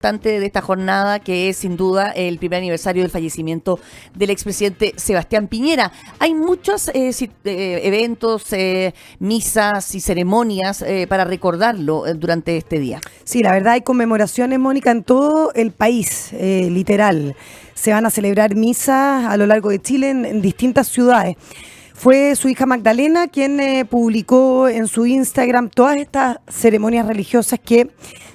de esta jornada, que es sin duda el primer aniversario del fallecimiento del expresidente Sebastián Piñera. Hay muchos eventos, misas y ceremonias para recordarlo durante este día. Sí, la verdad hay conmemoraciones, Mónica, en todo el país, literal. Se van a celebrar misas a lo largo de Chile en distintas ciudades. Fue su hija Magdalena quien publicó en su Instagram todas estas ceremonias religiosas que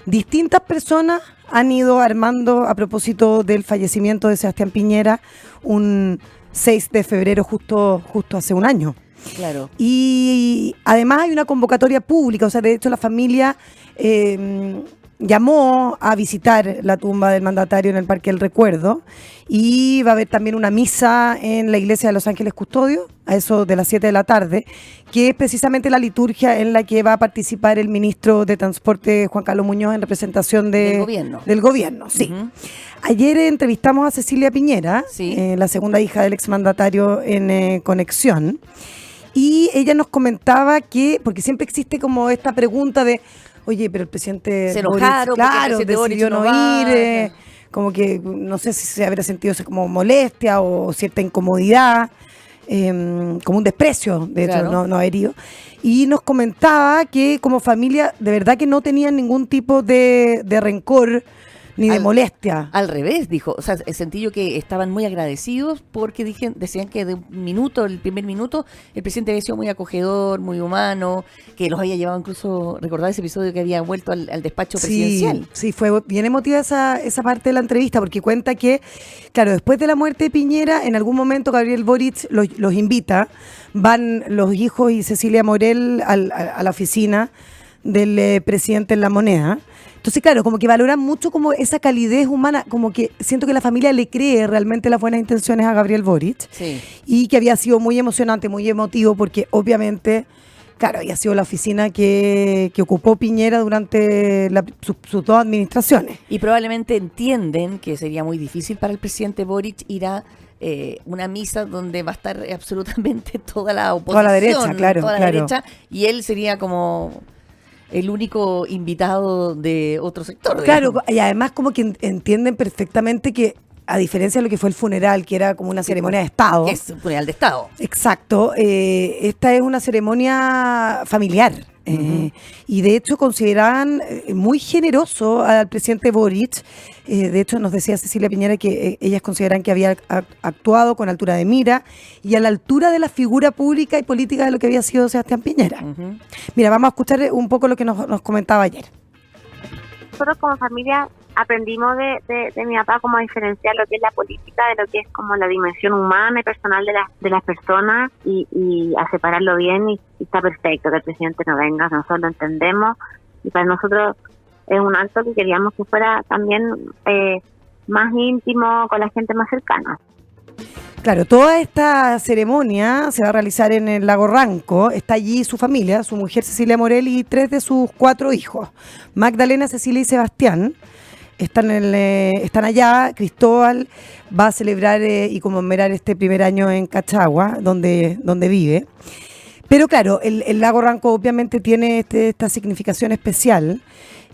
distintas personas han ido armando a propósito del fallecimiento de Sebastián Piñera un 6 de febrero justo hace un año. Claro. Y además hay una convocatoria pública, o sea, de hecho la familia llamó a visitar la tumba del mandatario en el Parque del Recuerdo, y va a haber también una misa en la iglesia de Los Ángeles Custodios a eso de las 7 de la tarde, que es precisamente la liturgia en la que va a participar el ministro de Transporte Juan Carlos Muñoz en representación del gobierno. Sí. Uh-huh. Ayer entrevistamos a Cecilia Piñera, sí, la segunda hija del exmandatario, en Conexión, y ella nos comentaba que, porque siempre existe como esta pregunta de: oye, pero el presidente se enojaron, Boric, claro, decidió no ir, como que no sé si se habrá sentido como molestia o cierta incomodidad, como un desprecio, de hecho, no haber ido. Y nos comentaba que como familia, de verdad que no tenían ningún tipo de rencor ni de molestia. Al revés, dijo. O sea, sentí yo que estaban muy agradecidos porque decían que de un minuto, el primer minuto, el presidente había sido muy acogedor, muy humano, que los había llevado incluso, recordar ese episodio que había vuelto al despacho presidencial. Sí, fue bien emotiva esa parte de la entrevista, porque cuenta que, claro, después de la muerte de Piñera, en algún momento Gabriel Boric los invita, van los hijos y Cecilia Morel a la oficina del presidente en La Moneda. Entonces, claro, como que valoran mucho como esa calidez humana, como que siento que la familia le cree realmente las buenas intenciones a Gabriel Boric, sí, y que había sido muy emocionante, muy emotivo, porque obviamente, claro, había sido la oficina que ocupó Piñera durante sus dos administraciones. Y probablemente entienden que sería muy difícil para el presidente Boric ir a una misa donde va a estar absolutamente toda la oposición, toda la derecha, claro, toda la derecha, y él sería como el único invitado de otro sector. Claro, digamos. Y además como que entienden perfectamente que, a diferencia de lo que fue el funeral, que era como una ceremonia de Estado. Que es un funeral de Estado. Exacto. Esta es una ceremonia familiar. Uh-huh. Y de hecho consideraban muy generoso al presidente Boric. De hecho nos decía Cecilia Piñera que ellas consideran que había actuado con altura de mira y a la altura de la figura pública y política de lo que había sido Sebastián Piñera. Uh-huh. Mira, vamos a escuchar un poco lo que nos comentaba ayer. Nosotros como familia aprendimos de mi papá como a diferenciar lo que es la política de lo que es como la dimensión humana y personal de las personas, y a separarlo bien, y está perfecto que el presidente no venga, nosotros lo entendemos, y para nosotros es un acto que queríamos que fuera también más íntimo, con la gente más cercana. Claro, toda esta ceremonia se va a realizar en el Lago Ranco. Está allí su familia, su mujer Cecilia Morel y 3 de sus 4 hijos, Magdalena, Cecilia y Sebastián. Están allá. Cristóbal va a celebrar y conmemorar este primer año en Cachagua, donde vive. Pero claro, el Lago Ranco obviamente tiene esta significación especial,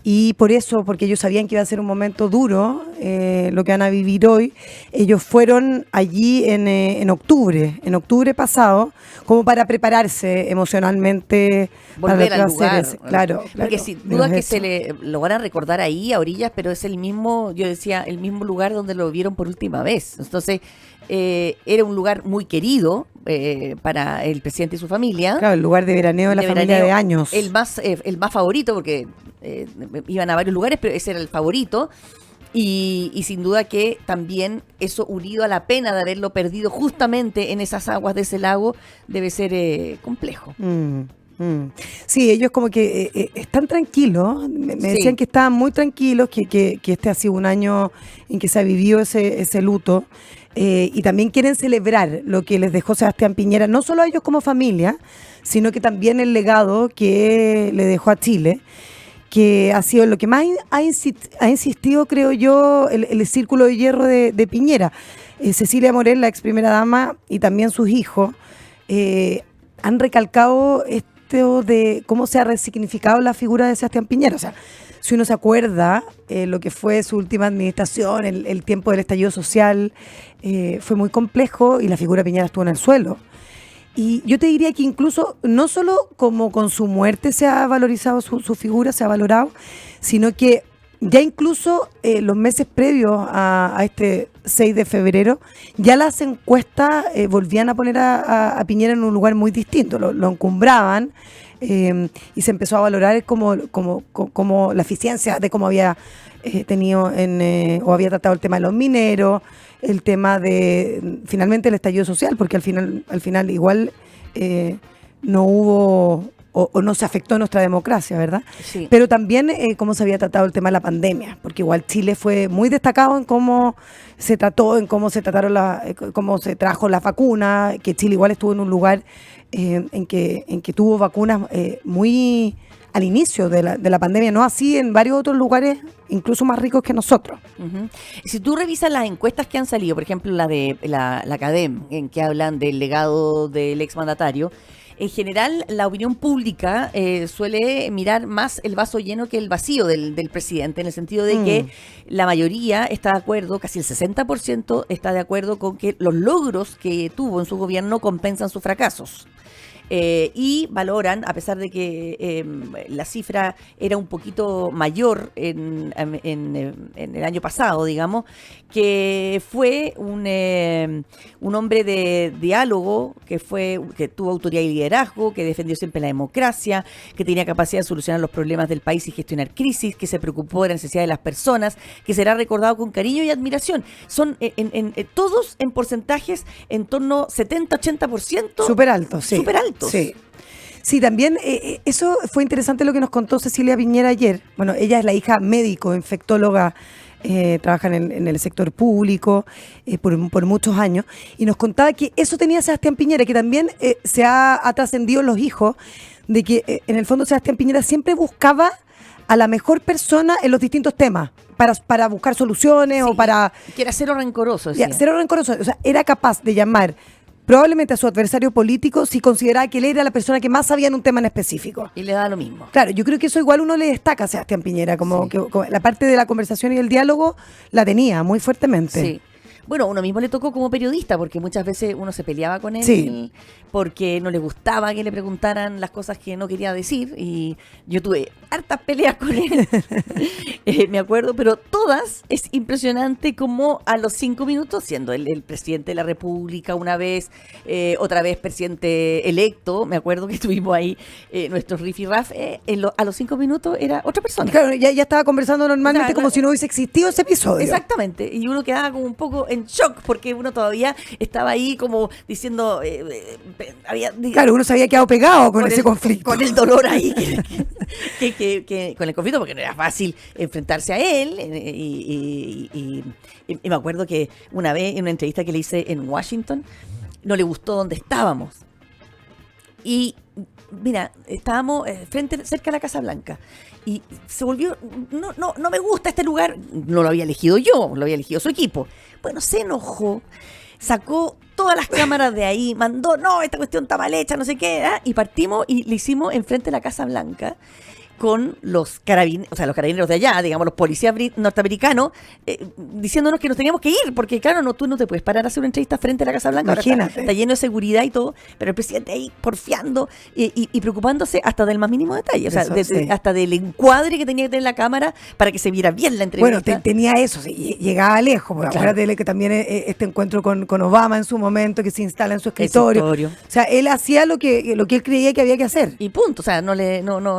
y por eso, porque ellos sabían que iba a ser un momento duro, lo que van a vivir hoy, ellos fueron allí en octubre pasado, como para prepararse emocionalmente. Volver para al lugar. Claro. Porque sin duda que lo van a recordar ahí a orillas, pero es el mismo lugar donde lo vieron por última vez. Entonces, era un lugar muy querido para el presidente y su familia. Claro, el lugar de veraneo de la familia de años. El más favorito, porque iban a varios lugares, pero ese era el favorito. Y sin duda que también eso, unido a la pena de haberlo perdido justamente en esas aguas de ese lago, debe ser complejo. Sí, ellos como que están tranquilos, me decían que estaban muy tranquilos, que este ha sido un año en que se ha vivido ese luto, y también quieren celebrar lo que les dejó Sebastián Piñera, no solo a ellos como familia, sino que también el legado que le dejó a Chile, que ha sido lo que más ha insistido, creo yo, el círculo de hierro de Piñera. Cecilia Morel, la ex primera dama, y también sus hijos, han recalcado de cómo se ha resignificado la figura de Sebastián Piñera. O sea, si uno se acuerda lo que fue su última administración, el tiempo del estallido social, fue muy complejo y la figura de Piñera estuvo en el suelo. Y yo te diría que incluso, no solo como con su muerte se ha valorizado su figura, se ha valorado, sino que ya incluso los meses previos a este 6 de febrero, ya las encuestas volvían a poner a Piñera en un lugar muy distinto, lo encumbraban y se empezó a valorar como la eficiencia de cómo había tenido o había tratado el tema de los mineros, el tema de finalmente el estallido social, porque al final igual no hubo o no se afectó nuestra democracia, ¿verdad? Sí. Pero también cómo se había tratado el tema de la pandemia, porque igual Chile fue muy destacado en cómo se trató, en cómo se trataron cómo se trajo la vacuna, que Chile igual estuvo en un lugar en que tuvo vacunas muy al inicio de la pandemia, no así en varios otros lugares, incluso más ricos que nosotros. Uh-huh. Si tú revisas las encuestas que han salido, por ejemplo la de la CADEM, en que hablan del legado del exmandatario, en general la opinión pública suele mirar más el vaso lleno que el vacío del presidente, en el sentido de que la mayoría está de acuerdo, casi el 60% está de acuerdo con que los logros que tuvo en su gobierno compensan sus fracasos. Y valoran, a pesar de que la cifra era un poquito mayor en el año pasado, digamos, que fue un hombre de diálogo, que tuvo autoridad y liderazgo, que defendió siempre la democracia, que tenía capacidad de solucionar los problemas del país y gestionar crisis, que se preocupó de la necesidad de las personas, que será recordado con cariño y admiración. Son todos en porcentajes en torno 70-80%. Súper alto, sí. Súper altos. Sí. Sí, también eso fue interesante lo que nos contó Cecilia Piñera ayer. Bueno, ella es la hija médico, infectóloga, trabaja en el sector público por muchos años, y nos contaba que eso tenía Sebastián Piñera, que también se ha trascendido en los hijos, de que en el fondo Sebastián Piñera siempre buscaba a la mejor persona en los distintos temas, para buscar soluciones, sí, o para... Que era cero rencoroso. Decía. Cero rencoroso, o sea, era capaz de llamar probablemente a su adversario político si consideraba que él era la persona que más sabía en un tema en específico. Y le da lo mismo. Claro, yo creo que eso igual uno le destaca a Sebastián Piñera, como la parte de la conversación y el diálogo la tenía muy fuertemente. Sí. Bueno, uno mismo le tocó como periodista, porque muchas veces uno se peleaba con él, sí, porque no le gustaba que le preguntaran las cosas que no quería decir, y yo tuve hartas peleas con él, me acuerdo, pero todas es impresionante como a los 5 minutos, siendo el presidente de la República una vez, otra vez presidente electo, me acuerdo que estuvimos ahí, nuestro rifirraf, a los 5 minutos era otra persona. Claro, ya estaba conversando normalmente, como si no hubiese existido ese episodio. Exactamente, y uno quedaba como un poco en shock, porque uno todavía estaba ahí como diciendo... claro, uno se había quedado pegado con ese conflicto. Con el dolor ahí, que con el conflicto, porque no era fácil enfrentarse a él. Y me acuerdo que una vez, en una entrevista que le hice en Washington, no le gustó donde estábamos. Y mira, estábamos cerca de la Casa Blanca. Y se volvió, no me gusta este lugar. No lo había elegido yo, lo había elegido su equipo. Bueno, se enojó, sacó todas las cámaras de ahí, mandó, no, esta cuestión está mal hecha, no sé qué, y partimos y le hicimos enfrente de la Casa Blanca con los carabineros, o sea, los carabineros de allá, digamos, los policías norteamericanos, diciéndonos que nos teníamos que ir, porque claro, tú no te puedes parar a hacer una entrevista frente a la Casa Blanca. Imagínate. Está lleno de seguridad y todo, pero el presidente ahí porfiando y preocupándose hasta del más mínimo detalle, o sea, hasta del encuadre que tenía que tener la cámara para que se viera bien la entrevista. Bueno, tenía eso, sí, llegaba lejos, porque claro, acuérdate que también este encuentro con Obama en su momento, que se instala en su escritorio. O sea, él hacía lo que él creía que había que hacer. Y punto, o sea, no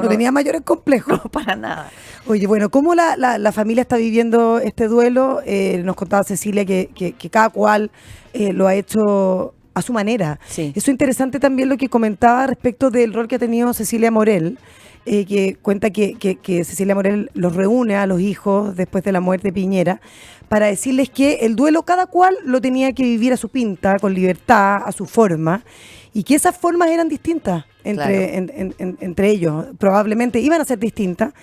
tenía mayores complejo. No, para nada. Oye, bueno, ¿cómo la familia está viviendo este duelo? Nos contaba Cecilia que cada cual lo ha hecho a su manera. Sí. Eso es interesante también lo que comentaba respecto del rol que ha tenido Cecilia Morel, que cuenta que Cecilia Morel los reúne a los hijos después de la muerte de Piñera para decirles que el duelo cada cual lo tenía que vivir a su pinta, con libertad, a su forma, y que esas formas eran distintas entre ellos, probablemente iban a ser distintas.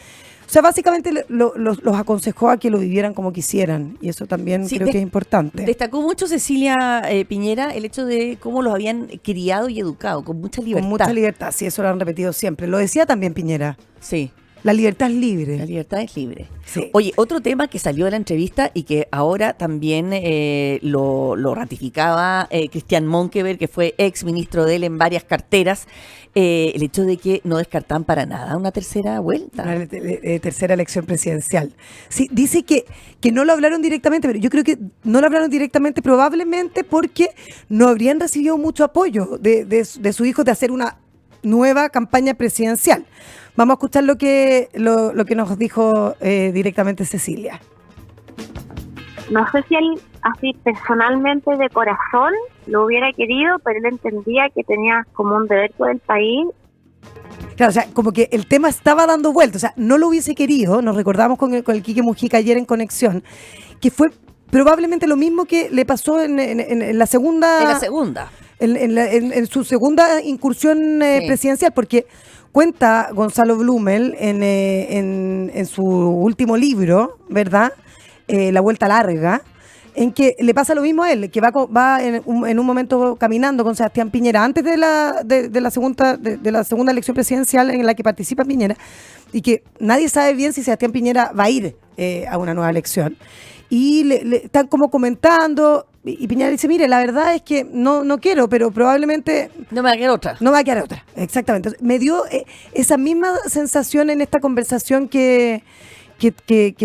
O sea, básicamente los aconsejó a que lo vivieran como quisieran, y eso también creo que es importante. Destacó mucho Cecilia Piñera el hecho de cómo los habían criado y educado, con mucha libertad. Con mucha libertad, sí, eso lo han repetido siempre. Lo decía también Piñera. Sí. La libertad es libre. La libertad es libre. Sí. Oye, otro tema que salió de la entrevista y que ahora también lo ratificaba Christian Monkeberg, que fue ex ministro de él en varias carteras, el hecho de que no descartan para nada una tercera vuelta. Una tercera elección presidencial. Sí, dice que no lo hablaron directamente, pero yo creo que no lo hablaron directamente probablemente porque no habrían recibido mucho apoyo de su hijo de hacer una nueva campaña presidencial. Vamos a escuchar lo que nos dijo directamente Cecilia. No sé si él, así personalmente de corazón, lo hubiera querido, pero él entendía que tenía como un deber por el país. Claro, o sea, como que el tema estaba dando vueltas, o sea, no lo hubiese querido, nos recordamos con el Quique Mujica ayer en Conexión, que fue probablemente lo mismo que le pasó en la segunda... En la segunda. En su segunda incursión presidencial, porque cuenta Gonzalo Blumel en su último libro, ¿verdad? La Vuelta Larga, en que le pasa lo mismo a él, que va en un momento caminando con Sebastián Piñera antes de la segunda elección presidencial en la que participa Piñera, y que nadie sabe bien si Sebastián Piñera va a ir a una nueva elección. Y le están como comentando, y Piñera dice, mire, la verdad es que no quiero, pero probablemente... No me va a quedar otra. No va a quedar otra, exactamente. Entonces, me dio esa misma sensación en esta conversación que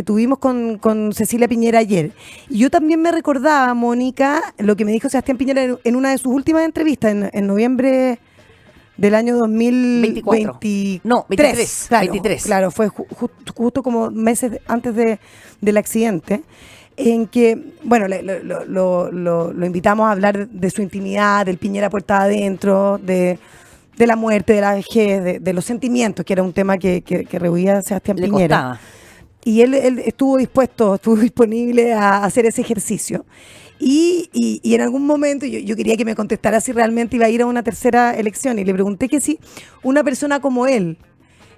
tuvimos con Cecilia Piñera ayer. Y yo también me recordaba, Mónica, lo que me dijo Sebastián Piñera en una de sus últimas entrevistas, en noviembre del año 2024. No, 23. Claro, 23. Claro, fue justo como meses antes del accidente, en que, bueno, lo invitamos a hablar de su intimidad, del Piñera puerta adentro, de la muerte, de la vejez, de los sentimientos, que era un tema que rehuía Sebastián Le Piñera. costaba. Y él estuvo disponible a hacer ese ejercicio. Y en algún momento yo quería que me contestara si realmente iba a ir a una tercera elección. Y le pregunté que si una persona como él,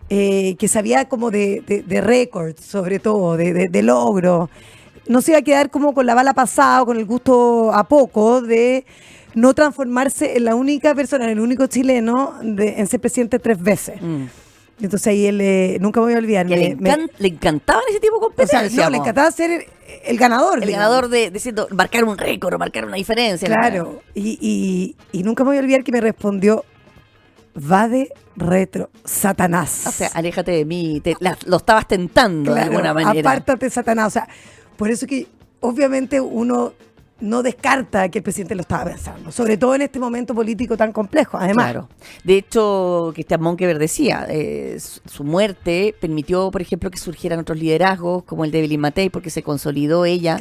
que sabía como de récords, sobre todo, de logro, no se iba a quedar como con la bala pasada o con el gusto a poco de no transformarse en la única persona, en el único chileno en ser presidente 3 veces. Entonces ahí él, nunca me voy a olvidar. Le encantaban ese tipo de competencias. O sea, no, le encantaba ser el ganador. El ganador de marcar un récord o marcar una diferencia. Claro, y nunca me voy a olvidar que me respondió, va de retro, Satanás. O sea, aléjate de mí, lo estabas tentando, claro, de alguna manera. Apártate, Satanás. O sea, por eso que obviamente uno no descarta que el presidente lo estaba pensando, sobre todo en este momento político tan complejo, además. Claro. De hecho, Christian Monkeberg decía, su muerte permitió, por ejemplo, que surgieran otros liderazgos, como el de Evelyn Matei, porque se consolidó ella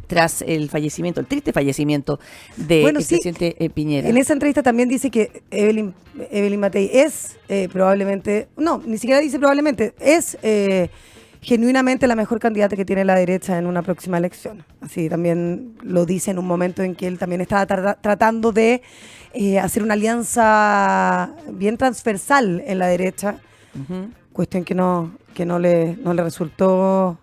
tras el fallecimiento, el triste fallecimiento del presidente Piñera. En esa entrevista también dice que Evelyn Matei es probablemente, no, ni siquiera dice probablemente, es... genuinamente la mejor candidata que tiene la derecha en una próxima elección. Así también lo dice en un momento en que él también estaba tratando de hacer una alianza bien transversal en la derecha, cuestión que no le resultó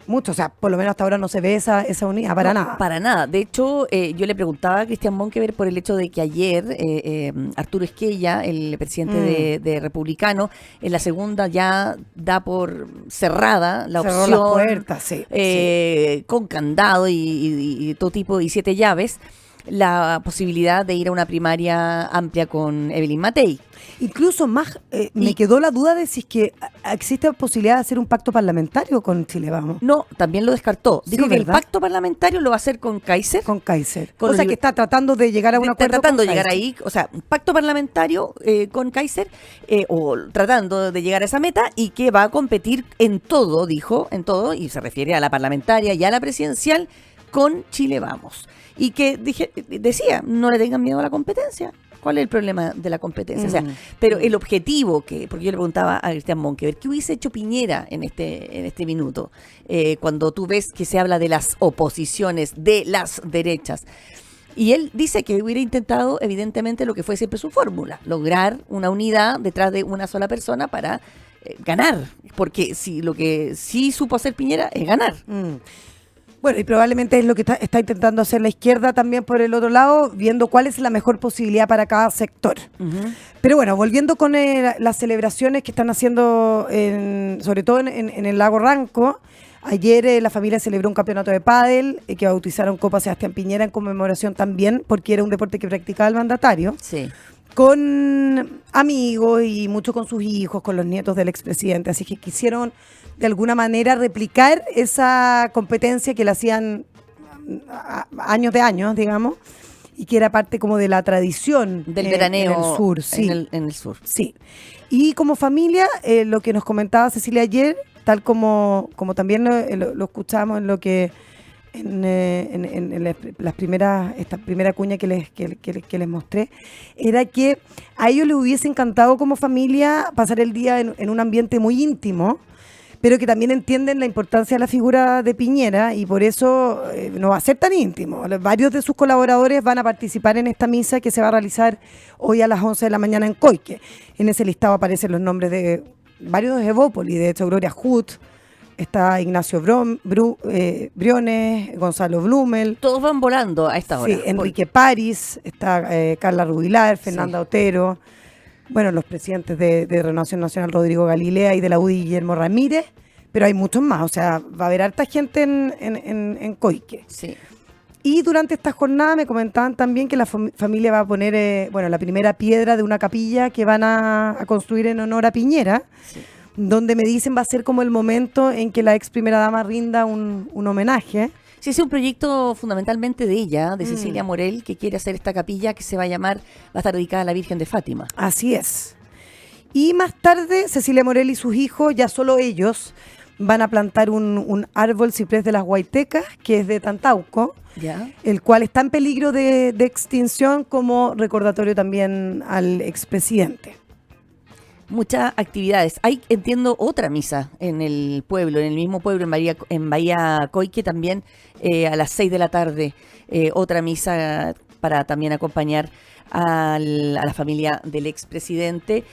mucho. O sea, por lo menos hasta ahora no se ve esa unidad para nada. Para nada. De hecho, yo le preguntaba a Christian Monkeberg por el hecho de que ayer Arturo Esquella, el presidente de Republicano, en la segunda ya da por cerrada la Cerró opción. las puertas, sí. Con candado y todo tipo, y 7 llaves, la posibilidad de ir a una primaria amplia con Evelyn Matei. Incluso más, me quedó la duda de si es que existe posibilidad de hacer un pacto parlamentario con Chile Vamos. No, también lo descartó. Dijo que ¿verdad? el pacto parlamentario lo va a hacer con Kaiser. Con Kaiser. O sea, que está tratando de llegar a un acuerdo. Está tratando de llegar ahí, o sea, un pacto parlamentario con Kaiser, o tratando de llegar a esa meta, y que va a competir en todo, dijo, en todo, y se refiere a la parlamentaria y a la presidencial, con Chile Vamos. Y que decía, no le tengan miedo a la competencia. ¿Cuál es el problema de la competencia? O sea, pero el objetivo, porque yo le preguntaba a Christian Monkeberg, ¿qué hubiese hecho Piñera en este minuto? Cuando tú ves que se habla de las oposiciones, de las derechas. Y él dice que hubiera intentado, evidentemente, lo que fue siempre su fórmula, lograr una unidad detrás de una sola persona para ganar. Porque lo que sí supo hacer Piñera es ganar. Bueno, y probablemente es lo que está intentando hacer la izquierda también por el otro lado, viendo cuál es la mejor posibilidad para cada sector. Ujú. Pero bueno, volviendo con las celebraciones que están haciendo, sobre todo en el lago Ranco. Ayer la familia celebró un campeonato de pádel que bautizaron Copa Sebastián Piñera en conmemoración también, porque era un deporte que practicaba el mandatario, Sí. con amigos y mucho con sus hijos, con los nietos del expresidente. Así que quisieron de alguna manera replicar esa competencia que le hacían años de años, digamos, y que era parte como de la tradición Del veraneo en el sur. Sí. en el sur. Sí. Y como familia, lo que nos comentaba Cecilia ayer, tal como también lo escuchamos en lo que las primeras, esta primera cuña que les mostré, era que a ellos les hubiese encantado como familia pasar el día en un ambiente muy íntimo, pero que también entienden la importancia de la figura de Piñera y por eso no va a ser tan íntimo. Varios de sus colaboradores van a participar en esta misa que se va a realizar hoy a las 11 de la mañana en Coique. En ese listado aparecen los nombres de varios de Evópoli, de hecho Gloria Hood, está Ignacio Briones, Gonzalo Blumel. Todos van volando a esta hora. Sí, Enrique París, está Carla Rubilar, Fernanda Otero, bueno, los presidentes de Renovación Nacional, Rodrigo Galilea, y de la UDI, Guillermo Ramírez, pero hay muchos más, o sea, va a haber harta gente en Coique. Sí. Y durante esta jornada me comentaban también que la familia va a poner, la primera piedra de una capilla que van a construir en honor a Piñera, Sí. donde me dicen va a ser como el momento en que la ex primera dama rinda un homenaje. Sí, es un proyecto fundamentalmente de ella, de Cecilia Morel, que quiere hacer esta capilla que va a estar dedicada a la Virgen de Fátima. Así es. Y más tarde, Cecilia Morel y sus hijos, ya solo ellos, van a plantar un árbol ciprés de las Guaitecas, que es de Tantauco, ¿Ya? el cual está en peligro de extinción como recordatorio también al expresidente. Muchas actividades. Hay, entiendo, otra misa en el pueblo, en el mismo pueblo, en Bahía Coique también, a las 6 de la tarde. Otra misa para también acompañar a la familia del expresidente,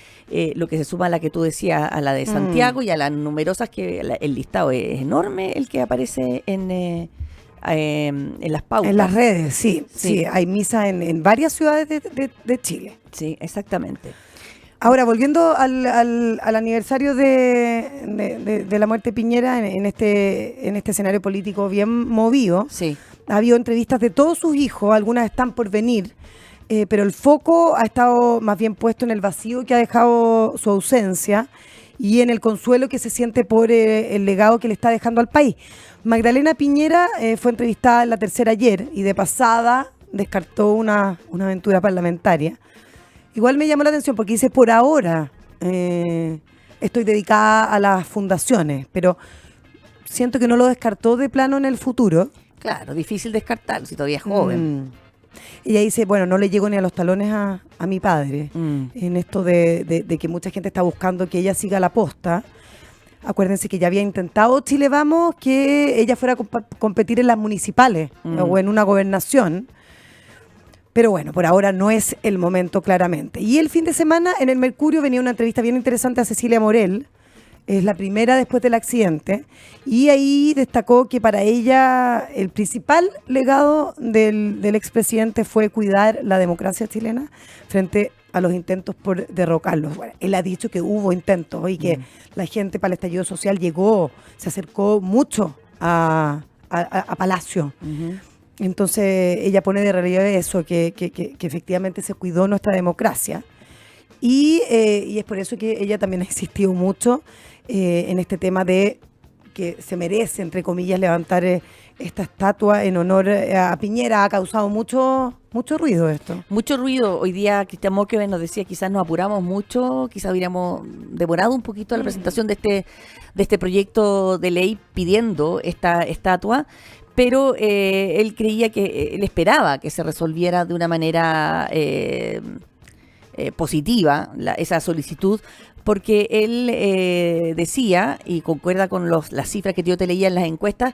lo que se suma a la que tú decías, a la de Santiago y a las numerosas que el listado es enorme, el que aparece en las pautas. En las redes, sí. Hay misa en varias ciudades de Chile. Sí, exactamente. Ahora, volviendo al aniversario de la muerte de Piñera en este escenario político bien movido, Sí. ha habido entrevistas de todos sus hijos, algunas están por venir, pero el foco ha estado más bien puesto en el vacío que ha dejado su ausencia y en el consuelo que se siente por el legado que le está dejando al país. Magdalena Piñera fue entrevistada en La Tercera ayer y de pasada descartó una aventura parlamentaria. Igual me llamó la atención porque dice, por ahora estoy dedicada a las fundaciones, pero siento que no lo descartó de plano en el futuro. Claro, difícil descartarlo si todavía es joven. Ella dice, bueno, no le llego ni a los talones a mi padre, Mm. en esto de que mucha gente está buscando que ella siga la posta. Acuérdense que ya había intentado Chile Vamos que ella fuera a competir en las municipales o en una gobernación. Pero bueno, por ahora no es el momento claramente. Y el fin de semana en el Mercurio venía una entrevista bien interesante a Cecilia Morel. Es la primera después del accidente. Y ahí destacó que para ella el principal legado del expresidente fue cuidar la democracia chilena frente a los intentos por derrocarlos. Bueno, él ha dicho que hubo intentos y que la gente para el estallido social se acercó mucho a Palacio. Ujú. Entonces ella pone de relieve eso, que efectivamente se cuidó nuestra democracia. Y es por eso que ella también ha insistido mucho en este tema de que se merece, entre comillas, levantar esta estatua en honor a Piñera. Ha causado mucho ruido esto. Mucho ruido. Hoy día Cristian Moqueven nos decía, quizás nos apuramos mucho, quizás hubiéramos demorado un poquito la presentación de este proyecto de ley pidiendo esta estatua, pero él creía él esperaba que se resolviera de una manera positiva esa solicitud, porque él decía, y concuerda con las cifras que yo te leía en las encuestas,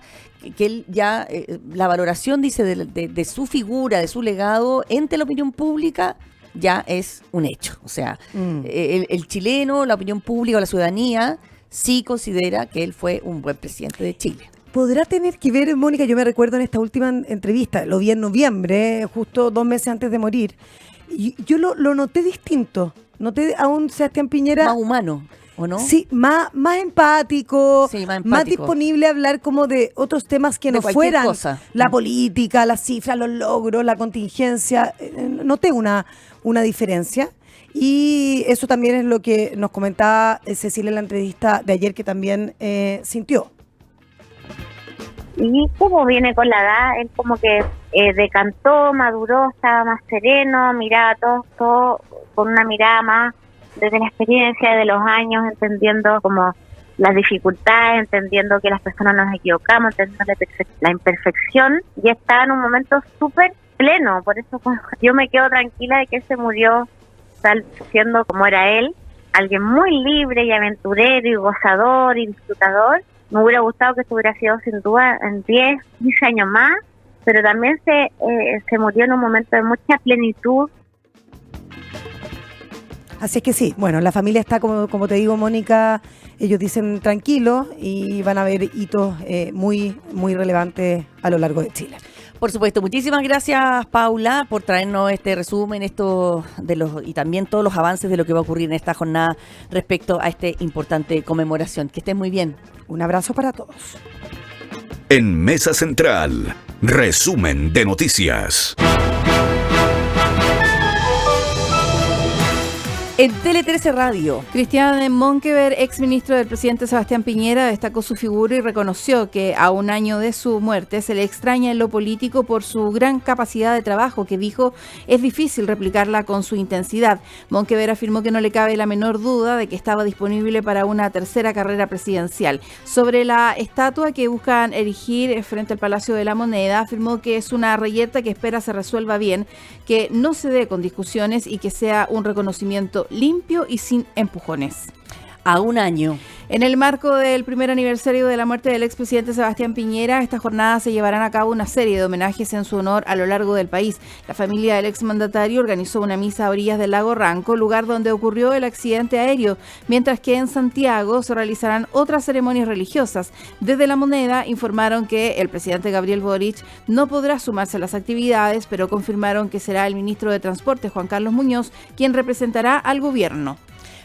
que él ya, la valoración, dice, de su figura, de su legado entre la opinión pública, ya es un hecho. O sea, el chileno, la opinión pública, la ciudadanía, sí considera que él fue un buen presidente de Chile. podrá tener que ver, Mónica, yo me recuerdo en esta última entrevista, lo vi en noviembre, justo 2 meses antes de morir, y yo lo noté distinto, noté a un Sebastián Piñera... Más humano, ¿o no? Sí, más empático, Sí, más más empático. disponible a hablar como de otros temas que De no cualquier fueran cosa. la política, las cifras, los logros, la contingencia. Noté una diferencia. Y eso también es lo que nos comentaba Cecilia en la entrevista de ayer, que también sintió. Y como viene con la edad, él como que decantó, maduró, estaba más sereno, miraba todo con una mirada más desde la experiencia de los años, entendiendo como las dificultades, entendiendo que las personas nos equivocamos, entendiendo la imperfección, y está en un momento súper pleno. Por eso yo me quedo tranquila de que él se murió siendo como era él, alguien muy libre y aventurero y gozador y disfrutador. Me hubiera gustado que esto hubiera sido sin duda en 10, 15 años más, pero también se murió en un momento de mucha plenitud. Así es que sí, bueno, la familia está, como te digo, Mónica, ellos dicen tranquilos y van a haber hitos muy, muy relevantes a lo largo de Chile. Por supuesto, muchísimas gracias, Paula, por traernos este resumen, y también todos los avances de lo que va a ocurrir en esta jornada respecto a esta importante conmemoración. Que estén muy bien. Un abrazo para todos. En Mesa Central, resumen de noticias. En Tele 13 Radio. Cristian Monkever, exministro del presidente Sebastián Piñera, destacó su figura y reconoció que a un año de su muerte se le extraña en lo político por su gran capacidad de trabajo, que dijo es difícil replicarla con su intensidad. Monkever afirmó que no le cabe la menor duda de que estaba disponible para una tercera carrera presidencial. Sobre la estatua que buscan erigir frente al Palacio de la Moneda, afirmó que es una reyerta que espera se resuelva bien, que no se dé con discusiones y que sea un reconocimiento limpio y sin empujones. A un año. En el marco del primer aniversario de la muerte del expresidente Sebastián Piñera, esta jornada se llevarán a cabo una serie de homenajes en su honor a lo largo del país. La familia del exmandatario organizó una misa a orillas del lago Ranco, lugar donde ocurrió el accidente aéreo, mientras que en Santiago se realizarán otras ceremonias religiosas. Desde La Moneda informaron que el presidente Gabriel Boric no podrá sumarse a las actividades, pero confirmaron que será el ministro de Transporte, Juan Carlos Muñoz, quien representará al gobierno.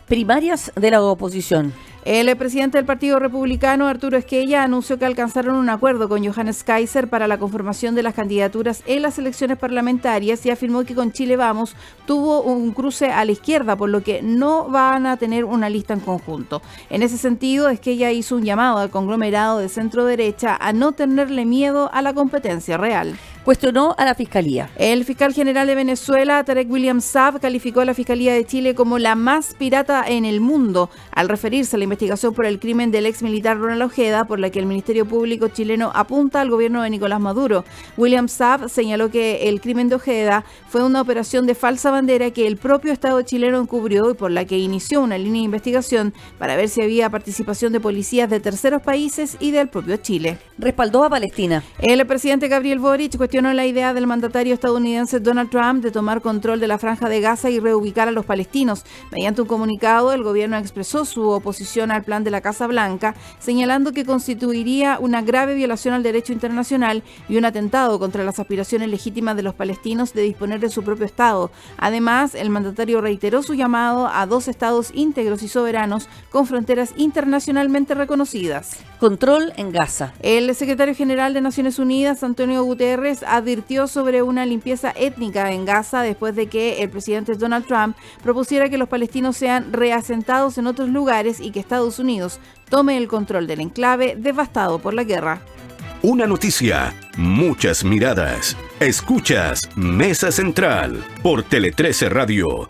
Primarias de la oposición. El presidente del Partido Republicano, Arturo Esquella, anunció que alcanzaron un acuerdo con Johannes Kaiser para la conformación de las candidaturas en las elecciones parlamentarias y afirmó que con Chile Vamos tuvo un cruce a la izquierda, por lo que no van a tener una lista en conjunto. En ese sentido, Esquella hizo un llamado al conglomerado de centro-derecha a no tenerle miedo a la competencia real. Cuestionó a la Fiscalía. El fiscal general de Venezuela, Tarek William Saab, calificó a la Fiscalía de Chile como la más pirata en el mundo, al referirse a la investigación por el crimen del ex militar Ronald Ojeda, por la que el Ministerio Público chileno apunta al gobierno de Nicolás Maduro. William Saab señaló que el crimen de Ojeda fue una operación de falsa bandera que el propio Estado chileno encubrió y por la que inició una línea de investigación para ver si había participación de policías de terceros países y del propio Chile. Respaldó a Palestina. El presidente Gabriel Boric cuestionó la idea del mandatario estadounidense Donald Trump de tomar control de la Franja de Gaza y reubicar a los palestinos. Mediante un comunicado, el gobierno expresó su oposición al plan de la Casa Blanca, señalando que constituiría una grave violación al derecho internacional y un atentado contra las aspiraciones legítimas de los palestinos de disponer de su propio Estado. Además, el mandatario reiteró su llamado a 2 estados íntegros y soberanos con fronteras internacionalmente reconocidas. Control en Gaza. El secretario general de Naciones Unidas, Antonio Guterres, advirtió sobre una limpieza étnica en Gaza después de que el presidente Donald Trump propusiera que los palestinos sean reasentados en otros lugares y que Estados Unidos tome el control del enclave devastado por la guerra. Una noticia, muchas miradas. Escuchas Mesa Central por Tele 13 Radio.